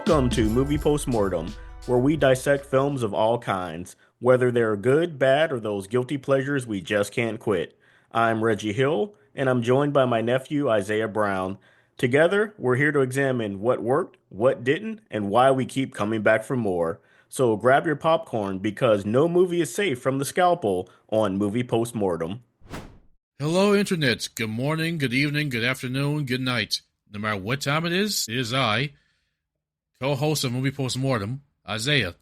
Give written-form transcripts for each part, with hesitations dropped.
Welcome to Movie Postmortem, where we dissect films of all kinds, whether they're good, bad, or those guilty pleasures we just can't quit. I'm Reggie Hill, and I'm joined by my nephew Isaiah Brown. Together, we're here to examine what worked, what didn't, and why we keep coming back for more. So grab your popcorn because no movie is safe from the scalpel on Movie Postmortem. Hello, Internet. Good morning, good evening, good afternoon, good night. No matter what time it is I, co-host of Movie Postmortem, Isaiah.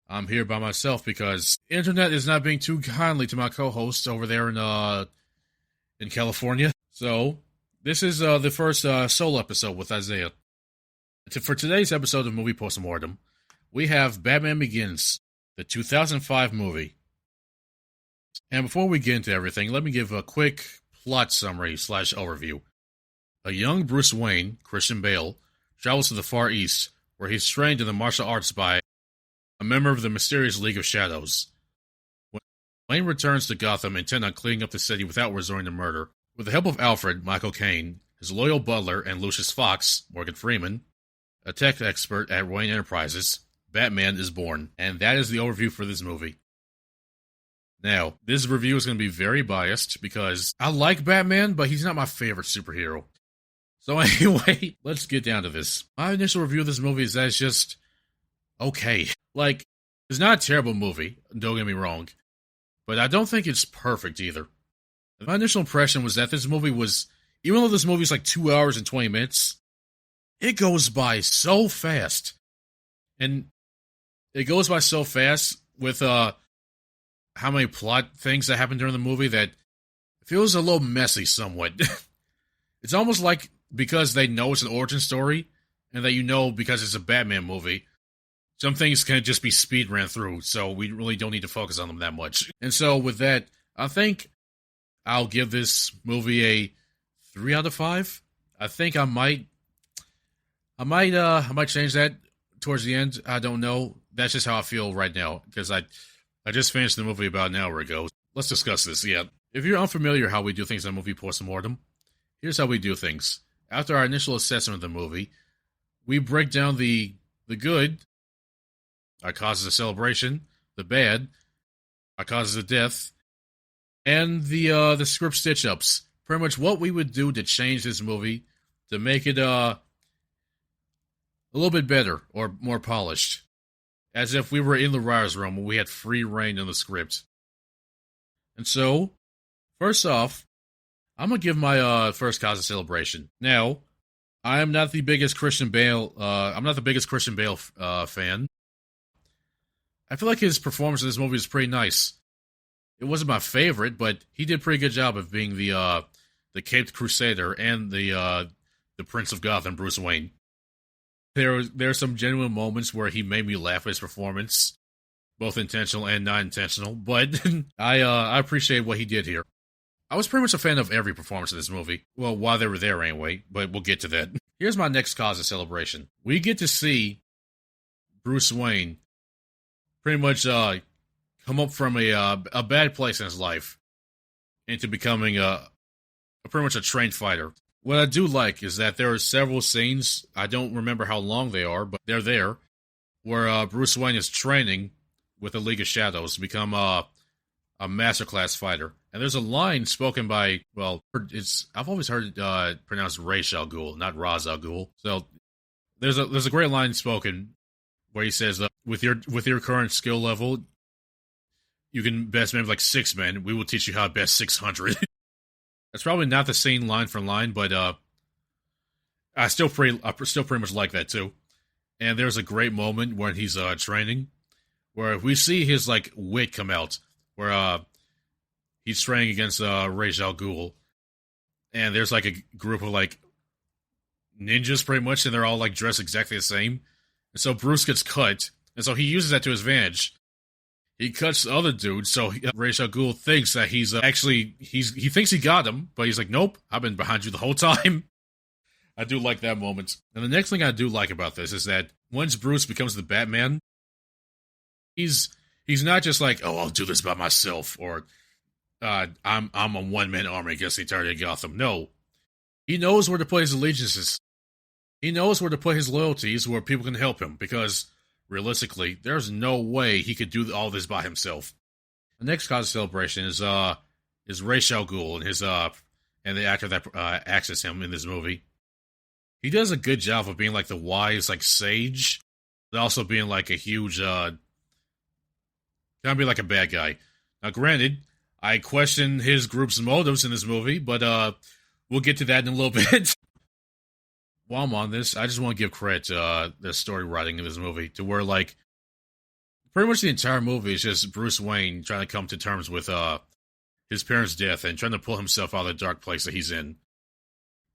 I'm here by myself because Internet is not being too kindly to my co-hosts over there in California. So, this is the first solo episode with Isaiah. For today's episode of Movie Postmortem, we have Batman Begins, the 2005 movie. And before we get into everything, let me give a quick plot summary / overview. A young Bruce Wayne, Christian Bale, travels to the Far East, where he's trained in the martial arts by a member of the mysterious League of Shadows. When Wayne returns to Gotham, intent on cleaning up the city without resorting to murder. With the help of Alfred, Michael Caine, his loyal butler, and Lucius Fox, Morgan Freeman, a tech expert at Wayne Enterprises, Batman is born. And that is the overview for this movie. Now, this review is going to be very biased because I like Batman, but he's not my favorite superhero. So anyway, let's get down to this. My initial review of this movie is that it's just okay. Like, it's not a terrible movie, don't get me wrong, but I don't think it's perfect either. My initial impression was that this movie was, even though this movie is like 2 hours and 20 minutes, it goes by so fast. And it goes by so fast with how many plot things that happen during the movie that it feels a little messy somewhat. It's almost like because they know it's an origin story, and that you know because it's a Batman movie, some things can just be speed ran through, so we really don't need to focus on them that much. And so with that, I think I'll give this movie a 3 out of 5. I think I might change that towards the end. I don't know. That's just how I feel right now, because I just finished the movie about an hour ago. Let's discuss this, yeah. If you're unfamiliar how we do things on Movie Postmortem, here's how we do things. After our initial assessment of the movie, we break down the good, our causes of celebration, the bad, our causes of death, and the script stitch-ups. Pretty much what we would do to change this movie to make it a little bit better or more polished. As if we were in the writer's room and we had free reign in the script. And so, first off, I'm going to give my first cause of celebration. Now, I am not the biggest Christian Bale, fan. I feel like his performance in this movie is pretty nice. It wasn't my favorite, but he did a pretty good job of being the Caped Crusader and the Prince of Gotham, Bruce Wayne. There are some genuine moments where he made me laugh at his performance, both intentional and non-intentional, but I appreciate what he did here. I was pretty much a fan of every performance in this movie. Well, while they were there anyway, but we'll get to that. Here's my next cause of celebration. We get to see Bruce Wayne pretty much come up from a bad place in his life into becoming pretty much a trained fighter. What I do like is that there are several scenes, I don't remember how long they are, but they're there, where Bruce Wayne is training with the League of Shadows to become a masterclass fighter. And there's a line spoken by, well, I've always heard it pronounced Ra's al Ghul, not Ra's al Ghul. So there's a great line spoken where he says, with your current skill level, you can best maybe like 6 men. We will teach you how to best 600. That's probably not the same line for line, but I still pretty much like that too. And there's a great moment when he's training, where we see his like wit come out, where he's training against Ra's al Ghul, and there's like a group of like ninjas pretty much, and they're all like dressed exactly the same. And so Bruce gets cut, and so he uses that to his advantage. He cuts the other dude, so Ra's al Ghul thinks that he thinks he got him, but he's like, nope, I've been behind you the whole time. I do like that moment. And the next thing I do like about this is that once Bruce becomes the Batman, he's not just like, oh, I'll do this by myself, or I'm a one-man army against the entirety of Gotham. No. He knows where to place his allegiances. He knows where to put his loyalties where people can help him, because realistically, there's no way he could do all this by himself. The next cause of celebration is Ra's al Ghul and his and the actor that acts as him in this movie. He does a good job of being like the wise like sage, but also being like a huge kind of be like a bad guy. Now, granted, I question his group's motives in this movie, but we'll get to that in a little bit. While I'm on this, I just want to give credit to the story writing in this movie, to where like pretty much the entire movie is just Bruce Wayne trying to come to terms with his parents' death and trying to pull himself out of the dark place that he's in.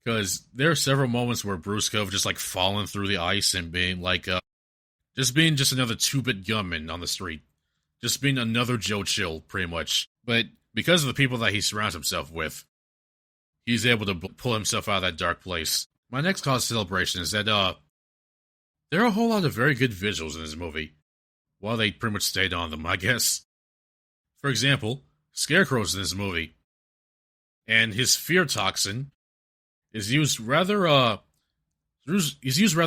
Because there are several moments where Bruce could have just like fallen through the ice and being like, just being just another two-bit gunman on the street. Just being another Joe Chill, pretty much. But because of the people that he surrounds himself with, he's able to pull himself out of that dark place. My next cause of celebration is that there are a whole lot of very good visuals in this movie. Well, they pretty much stayed on them, I guess. For example, Scarecrow's in this movie, and his fear toxin is used rather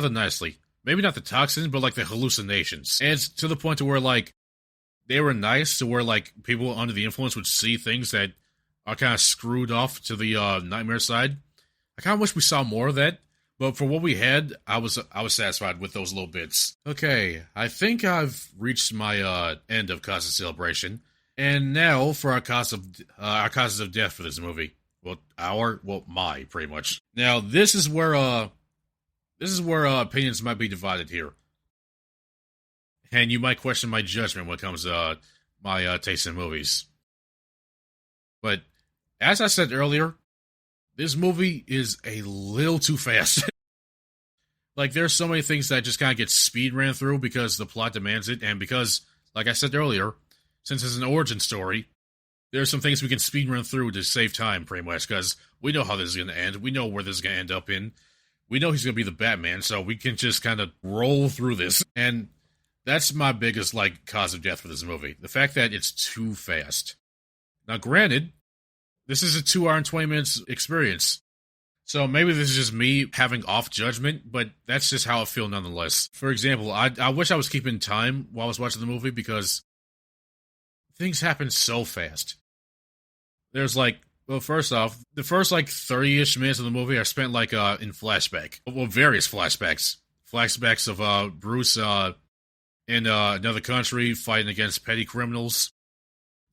nicely. Maybe not the toxin, but like the hallucinations. And it's to the point to where like they were nice, to where like people under the influence would see things that are kind of screwed off to the nightmare side. I kind of wish we saw more of that, but for what we had, I was satisfied with those little bits. Okay, I think I've reached my end of cause of celebration, and now for our causes of death for this movie. My pretty much. Now this is where opinions might be divided here, and you might question my judgment when it comes to my taste in movies. But as I said earlier, this movie is a little too fast. Like, there's so many things that just kind of get speed ran through because the plot demands it, and because, like I said earlier, since it's an origin story, there's some things we can speed run through to save time, pretty much, because we know how this is going to end. We know where this is going to end up in. We know he's going to be the Batman, so we can just kind of roll through this. And that's my biggest, like, cause of death for this movie. The fact that it's too fast. Now, granted, this is a 2 hour and 20 minutes experience. So maybe this is just me having off judgment, but that's just how I feel nonetheless. For example, I wish I was keeping time while I was watching the movie, because things happen so fast. There's like, well, first off, the first like 30-ish minutes of the movie are spent like in flashback. Well, various flashbacks. Flashbacks of Bruce in another country fighting against petty criminals.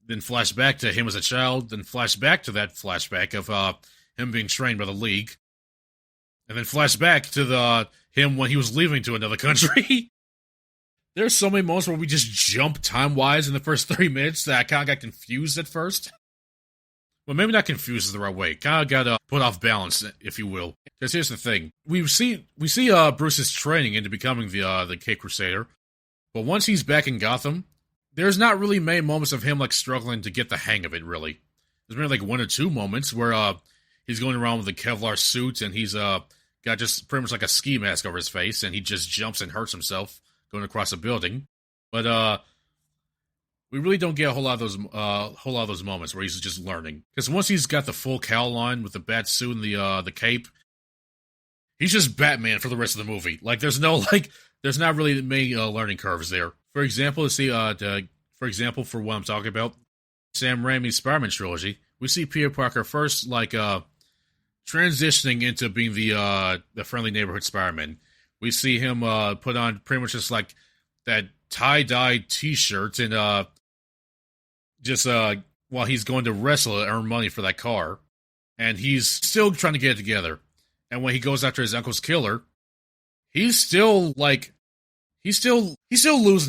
Then flashback to him as a child. Then flashback to that flashback of him being trained by the League. And then flashback to him when he was leaving to another country. There's so many moments where we just jump time-wise in the first 30 minutes that I kind of got confused at first. Well, maybe not confused is the right way. Kind of got put off balance, if you will. Because here's the thing. We see Bruce's training into becoming the Caped Crusader. But once he's back in Gotham, there's not really many moments of him like struggling to get the hang of it, really. There's maybe like 1 or 2 moments where he's going around with a Kevlar suit and he's got just pretty much like a ski mask over his face, and he just jumps and hurts himself going across a building. But we really don't get a whole lot of those moments where he's just learning. Because once he's got the full cowl on with the bat suit and the cape, he's just Batman for the rest of the movie. Like there's not really many learning curves there. For example, for what I'm talking about, Sam Raimi's Spider-Man trilogy, we see Peter Parker first like transitioning into being the friendly neighborhood Spider-Man. We see him put on pretty much just like that tie-dye t-shirt and while he's going to wrestle to earn money for that car. And he's still trying to get it together. And when he goes after his uncle's killer, he's still losing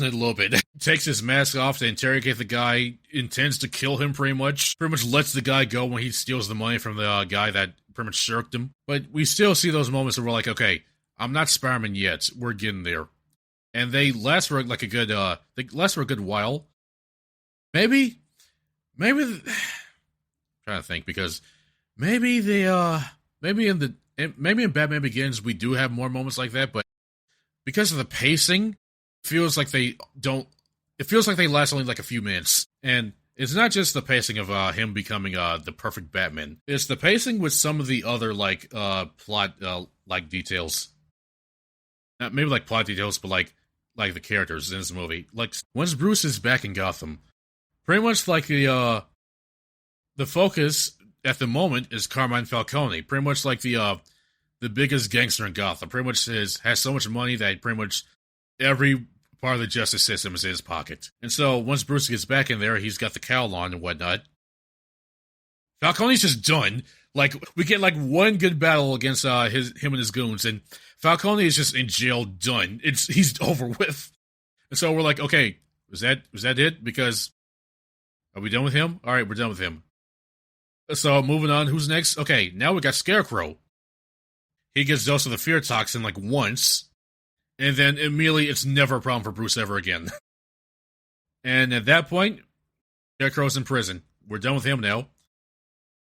it a little bit. Takes his mask off to interrogate the guy, intends to kill him pretty much lets the guy go when he steals the money from the guy that pretty much shirked him. But we still see those moments where we're like, okay, I'm not Spider-Man yet. We're getting there. And they last for like a good while. Maybe I'm trying to think, because maybe in Batman Begins we do have more moments like that, but because of the pacing, it feels like they last only like a few minutes. And it's not just the pacing of him becoming the perfect Batman. It's the pacing with some of the other like plot like details. not maybe like plot details, but like the characters in this movie. Like once Bruce is back in Gotham, pretty much like the focus at the moment is Carmine Falcone. Pretty much like the biggest gangster in Gotham. Pretty much has so much money that pretty much every part of the justice system is in his pocket. And so once Bruce gets back in there, he's got the cowl on and whatnot. Falcone's just done. Like we get like one good battle against him and his goons, and Falcone is just in jail, done. He's over with. And so we're like, okay, was that it? Because are we done with him? All right, we're done with him. So moving on, who's next? Okay, now we got Scarecrow. He gets dosed with the fear toxin like once, and then immediately it's never a problem for Bruce ever again. And at that point, Scarecrow's in prison. We're done with him now.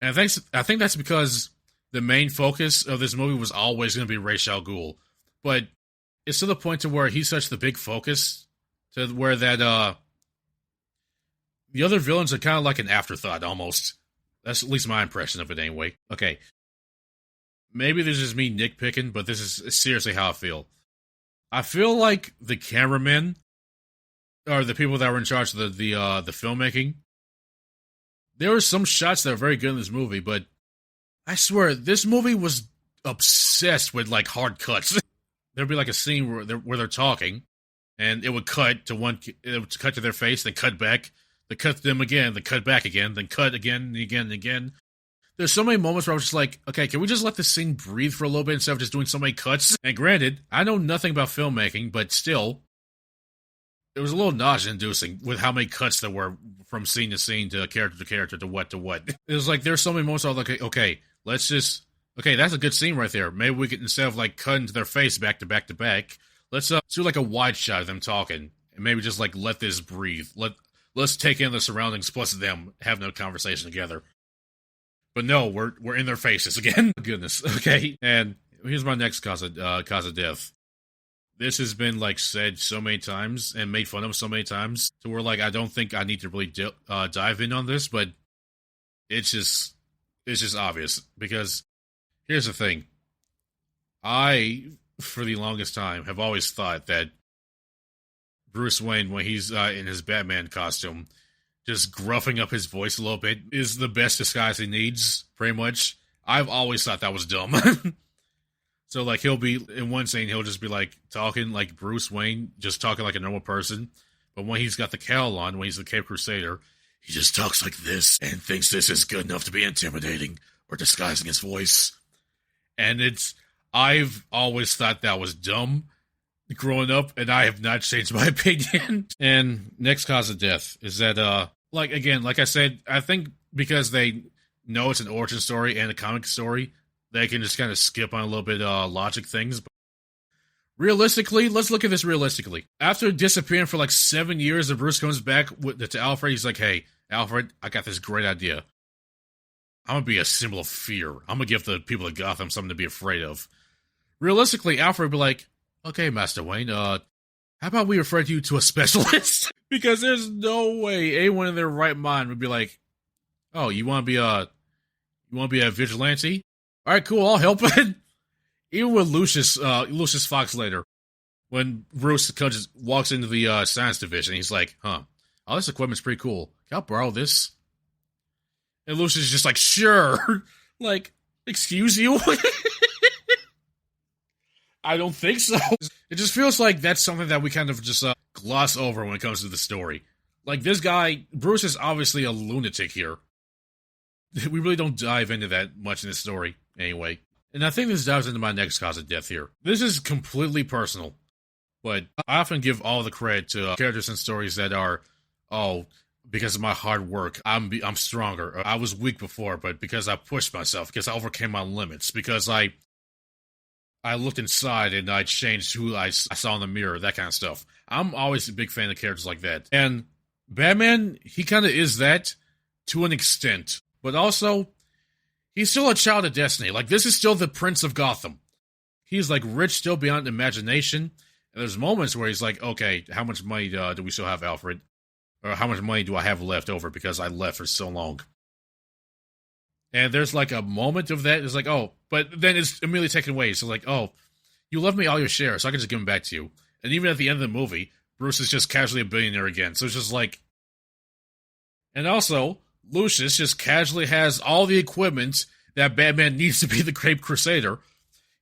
And I think that's because the main focus of this movie was always going to be Ra's al Ghul. But it's to the point to where he's such the big focus to where that the other villains are kind of like an afterthought almost. That's at least my impression of it anyway. Okay. Maybe this is me nitpicking, but this is seriously how I feel. I feel like the cameramen or the people that were in charge of the filmmaking. There were some shots that were very good in this movie, but I swear this movie was obsessed with like hard cuts. There'd be like a scene where they're talking, and it would cut to it would cut to their face, then cut back, then cut to them again, then cut back again, then cut again and again and again. There's so many moments where I was just like, okay, can we just let this scene breathe for a little bit instead of just doing so many cuts? And granted, I know nothing about filmmaking, but still, it was a little nausea-inducing with how many cuts there were from scene to scene to character to what. It was like there's so many moments where I was like, okay, that's a good scene right there. Maybe we could, instead of like cutting to their face back to back to back, let's do like a wide shot of them talking and maybe just like let this breathe. Let's take in the surroundings plus them having a conversation together. But no, we're in their faces again. Goodness. Okay, and here's my next cause of death. This has been like said so many times and made fun of so many times to where like I don't think I need to really dive in on this, but it's just obvious because here's the thing. I, for the longest time, have always thought that Bruce Wayne, when he's in his Batman costume, just gruffing up his voice a little bit is the best disguise he needs, pretty much. I've always thought that was dumb. So, like, he'll be, in one scene, he'll just be, like, talking like Bruce Wayne, just talking like a normal person. But when he's got the cowl on, when he's the Cape Crusader, he just talks like this and thinks this is good enough to be intimidating or disguising his voice. And I've always thought that was dumb growing up, and I have not changed my opinion. And next cause of death is that, like I said, I think because they know it's an origin story and a comic story, they can just kind of skip on a little bit logic things. But realistically, let's look at this realistically. After disappearing for like 7 years, Bruce comes back to Alfred. He's like, hey, Alfred, I got this great idea. I'm going to be a symbol of fear. I'm going to give the people of Gotham something to be afraid of. Realistically, Alfred would be like, okay, Master Wayne, how about we refer you to a specialist? Because there's no way anyone in their right mind would be like, oh, you want to be a vigilante? All right, cool, I'll help it. Even with Lucius Fox later, when Bruce just walks into the science division, he's like, oh, this equipment's pretty cool. Can I borrow this? And Lucius is just like, sure. Like, excuse you? I don't think so. It just feels like that's something that we kind of just gloss over when it comes to the story. Like, this guy, Bruce is obviously a lunatic here. We really don't dive into that much in this story, anyway. And I think this dives into my next cause of death here. This is completely personal, but I often give all the credit to characters and stories that are, because of my hard work, I'm stronger. I was weak before, but because I pushed myself, because I overcame my limits, because I looked inside and I changed who I saw in the mirror, that kind of stuff. I'm always a big fan of characters like that. And Batman, he kind of is that to an extent. But also, he's still a child of destiny. Like, this is still the Prince of Gotham. He's, like, rich still beyond imagination. And there's moments where he's like, okay, how much money do we still have, Alfred? Or how much money do I have left over because I left for so long? And there's, like, a moment of that. It's like, oh, but then it's immediately taken away. So, like, oh, You left me all your shares, so I can just give them back to you. And even at the end of the movie, Bruce is just casually a billionaire again. So it's just like. And also, Lucius just casually has all the equipment that Batman needs to be the Great Crusader.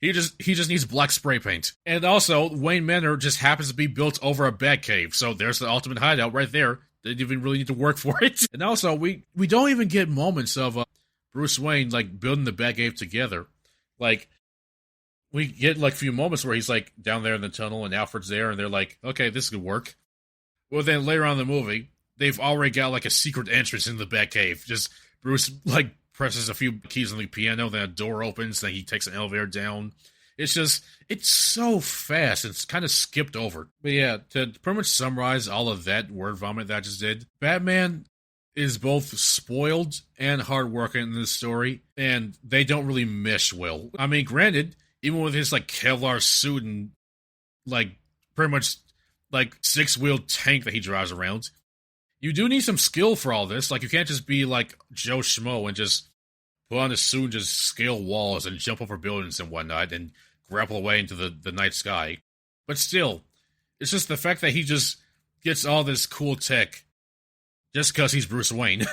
He just needs black spray paint. And also, Wayne Manor just happens to be built over a Batcave, so there's the ultimate hideout right there. They didn't even really need to work for it. And also, we don't even get moments of Bruce Wayne like building the Batcave together. Like, we get like a few moments where he's like down there in the tunnel and Alfred's there, and they're like, okay, this could work. Well, then later on in the movie, they've already got like a secret entrance in the Batcave. Just Bruce like presses a few keys on the piano, then a door opens, then he takes an elevator down. It's so fast, it's kind of skipped over. But yeah, to pretty much summarize all of that word vomit that I just did, Batman is both spoiled and hardworking in this story, and they don't really mesh well. I mean, granted, even with his like Kevlar suit and like pretty much like six-wheeled tank that he drives around, you do need some skill for all this. Like, you can't just be like Joe Schmo and just put on a suit and just scale walls and jump over buildings and whatnot and grapple away into the night sky. But still, it's just the fact that he just gets all this cool tech just because he's Bruce Wayne.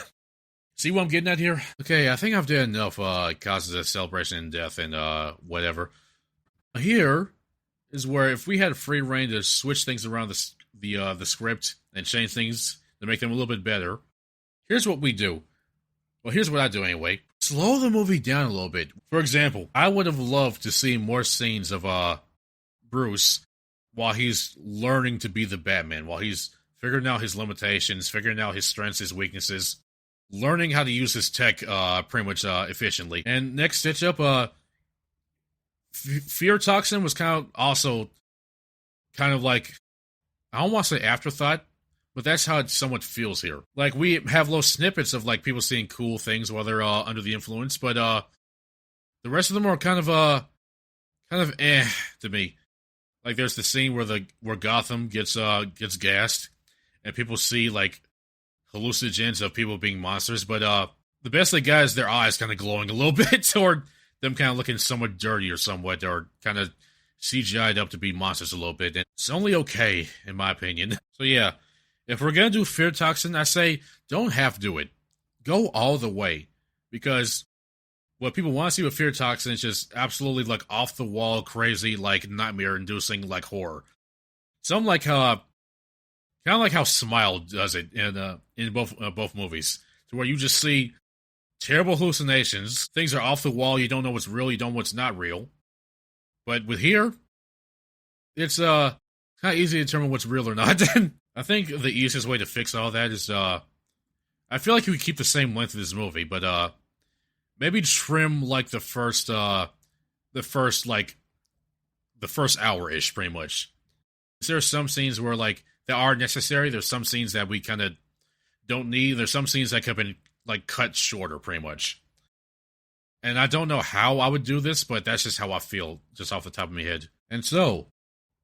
See what I'm getting at here? Okay, I think I've done enough causes of celebration and death and whatever. Here is where if we had free reign to switch things around the script and change things to make them a little bit better, here's what we do. Well, here's what I do anyway. Slow the movie down a little bit. For example, I would have loved to see more scenes of Bruce while he's learning to be the Batman, while he's figuring out his limitations, figuring out his strengths, his weaknesses, learning how to use his tech pretty much efficiently. And next stitch up, Fear Toxin was kind of like, I don't want to say afterthought, but that's how it somewhat feels here. Like, we have little snippets of like people seeing cool things while they're under the influence, but the rest of them are kind of to me. Like, there's the scene where Gotham gets gassed, and people see like hallucinogens of people being monsters, but the best they got is their eyes kind of glowing a little bit, or them kind of looking somewhat dirty or somewhat, or kind of CGI'd up to be monsters a little bit. And it's only okay, in my opinion. So yeah, if we're going to do Fear Toxin, I say don't half do it. Go all the way. Because what people want to see with Fear Toxin is just absolutely like off the wall, crazy, like nightmare inducing, like horror. Something like kind of like how Smile does it in both movies, to where you just see terrible hallucinations. Things are off the wall. You don't know what's real. You don't know what's not real. But with here, it's kind of easy to determine what's real or not. I think the easiest way to fix all that is I feel like you could keep the same length of this movie, but maybe trim like the first hour-ish, pretty much. There are some scenes where like that are necessary. There's some scenes that we kind of don't need. There's some scenes that have been like cut shorter, pretty much. And I don't know how I would do this, but that's just how I feel, just off the top of my head. And so,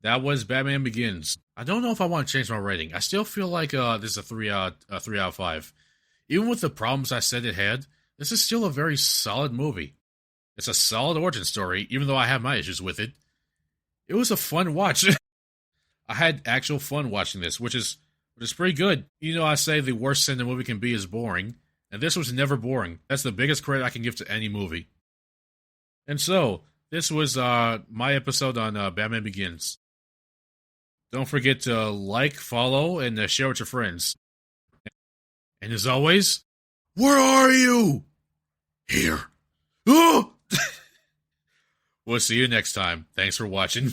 that was Batman Begins. I don't know if I want to change my rating. I still feel like this is a 3 out of 5. Even with the problems I said it had, this is still a very solid movie. It's a solid origin story, even though I have my issues with it. It was a fun watch. I had actual fun watching this, which is pretty good. You know, I say the worst thing a movie can be is boring, and this was never boring. That's the biggest credit I can give to any movie. And so, this was my episode on Batman Begins. Don't forget to like, follow, and share with your friends. And as always, where are you? Here. Oh! We'll see you next time. Thanks for watching.